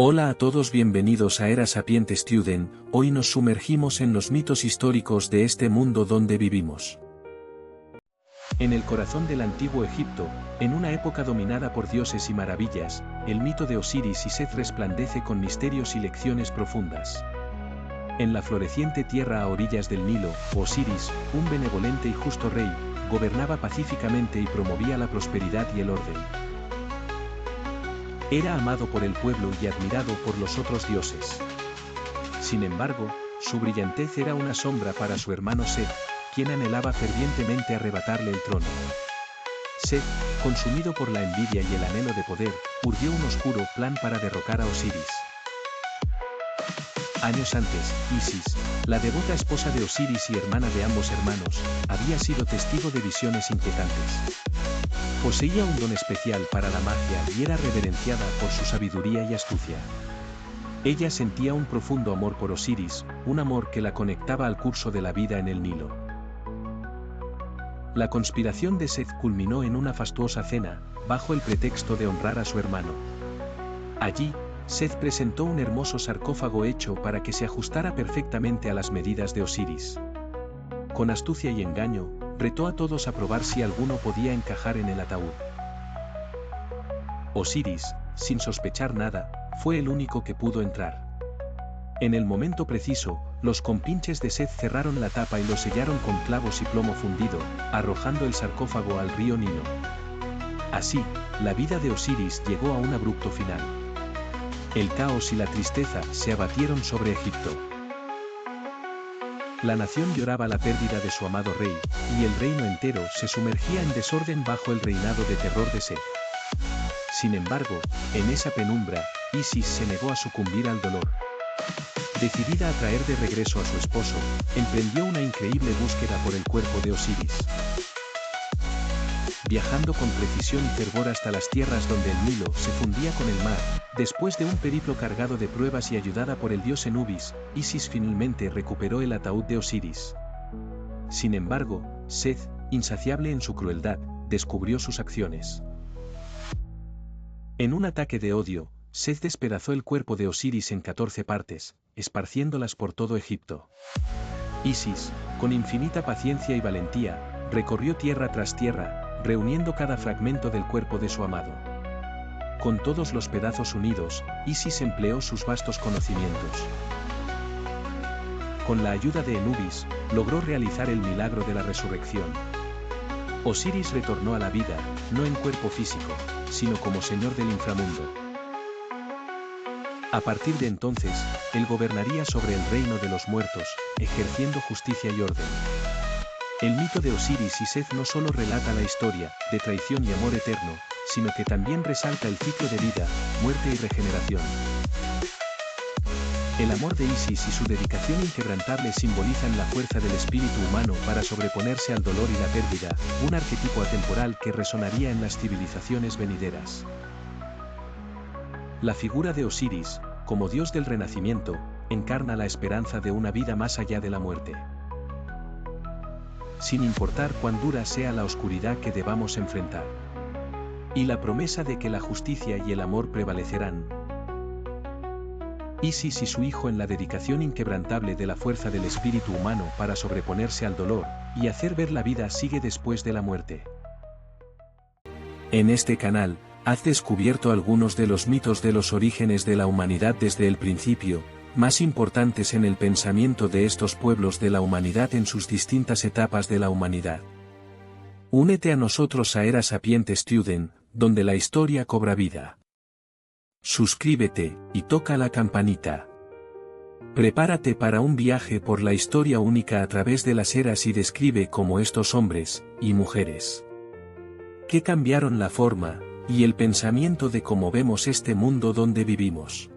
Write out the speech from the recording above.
Hola a todos, bienvenidos a Era Sapient Student. Hoy nos sumergimos en los mitos históricos de este mundo donde vivimos. En el corazón del antiguo Egipto, en una época dominada por dioses y maravillas, el mito de Osiris y Seth resplandece con misterios y lecciones profundas. En la floreciente tierra a orillas del Nilo, Osiris, un benevolente y justo rey, gobernaba pacíficamente y promovía la prosperidad y el orden. Era amado por el pueblo y admirado por los otros dioses. Sin embargo, su brillantez era una sombra para su hermano Seth, quien anhelaba fervientemente arrebatarle el trono. Seth, consumido por la envidia y el anhelo de poder, urdió un oscuro plan para derrocar a Osiris. Años antes, Isis, la devota esposa de Osiris y hermana de ambos hermanos, había sido testigo de visiones inquietantes. Poseía un don especial para la magia y era reverenciada por su sabiduría y astucia. Ella sentía un profundo amor por Osiris, un amor que la conectaba al curso de la vida en el Nilo. La conspiración de Seth culminó en una fastuosa cena, bajo el pretexto de honrar a su hermano. Allí, Seth presentó un hermoso sarcófago hecho para que se ajustara perfectamente a las medidas de Osiris. Con astucia y engaño, retó a todos a probar si alguno podía encajar en el ataúd. Osiris, sin sospechar nada, fue el único que pudo entrar. En el momento preciso, los compinches de Seth cerraron la tapa y lo sellaron con clavos y plomo fundido, arrojando el sarcófago al río Nilo. Así, la vida de Osiris llegó a un abrupto final. El caos y la tristeza se abatieron sobre Egipto. La nación lloraba la pérdida de su amado rey, y el reino entero se sumergía en desorden bajo el reinado de terror de Seth. Sin embargo, en esa penumbra, Isis se negó a sucumbir al dolor. Decidida a traer de regreso a su esposo, emprendió una increíble búsqueda por el cuerpo de Osiris. Viajando con precisión y fervor hasta las tierras donde el Nilo se fundía con el mar, después de un periplo cargado de pruebas y ayudada por el dios Anubis, Isis finalmente recuperó el ataúd de Osiris. Sin embargo, Seth, insaciable en su crueldad, descubrió sus acciones. En un ataque de odio, Seth despedazó el cuerpo de Osiris en 14 partes, esparciéndolas por todo Egipto. Isis, con infinita paciencia y valentía, recorrió tierra tras tierra, reuniendo cada fragmento del cuerpo de su amado. Con todos los pedazos unidos, Isis empleó sus vastos conocimientos. Con la ayuda de Anubis, logró realizar el milagro de la resurrección. Osiris retornó a la vida, no en cuerpo físico, sino como señor del inframundo. A partir de entonces, él gobernaría sobre el reino de los muertos, ejerciendo justicia y orden. El mito de Osiris y Seth no solo relata la historia de traición y amor eterno, sino que también resalta el ciclo de vida, muerte y regeneración. El amor de Isis y su dedicación inquebrantable simbolizan la fuerza del espíritu humano para sobreponerse al dolor y la pérdida, un arquetipo atemporal que resonaría en las civilizaciones venideras. La figura de Osiris, como dios del renacimiento, encarna la esperanza de una vida más allá de la muerte. Sin importar cuán dura sea la oscuridad que debamos enfrentar. Y la promesa de que la justicia y el amor prevalecerán. Isis y su hijo en la dedicación inquebrantable de la fuerza del espíritu humano para sobreponerse al dolor, y hacer ver la vida sigue después de la muerte. En este canal, has descubierto algunos de los mitos de los orígenes de la humanidad desde el principio, más importantes en el pensamiento de estos pueblos de la humanidad en sus distintas etapas de la humanidad. Únete a nosotros a Era Sapient Student, donde la historia cobra vida. Suscríbete, y toca la campanita. Prepárate para un viaje por la historia única a través de las eras y describe cómo estos hombres, y mujeres, que cambiaron la forma, y el pensamiento de cómo vemos este mundo donde vivimos.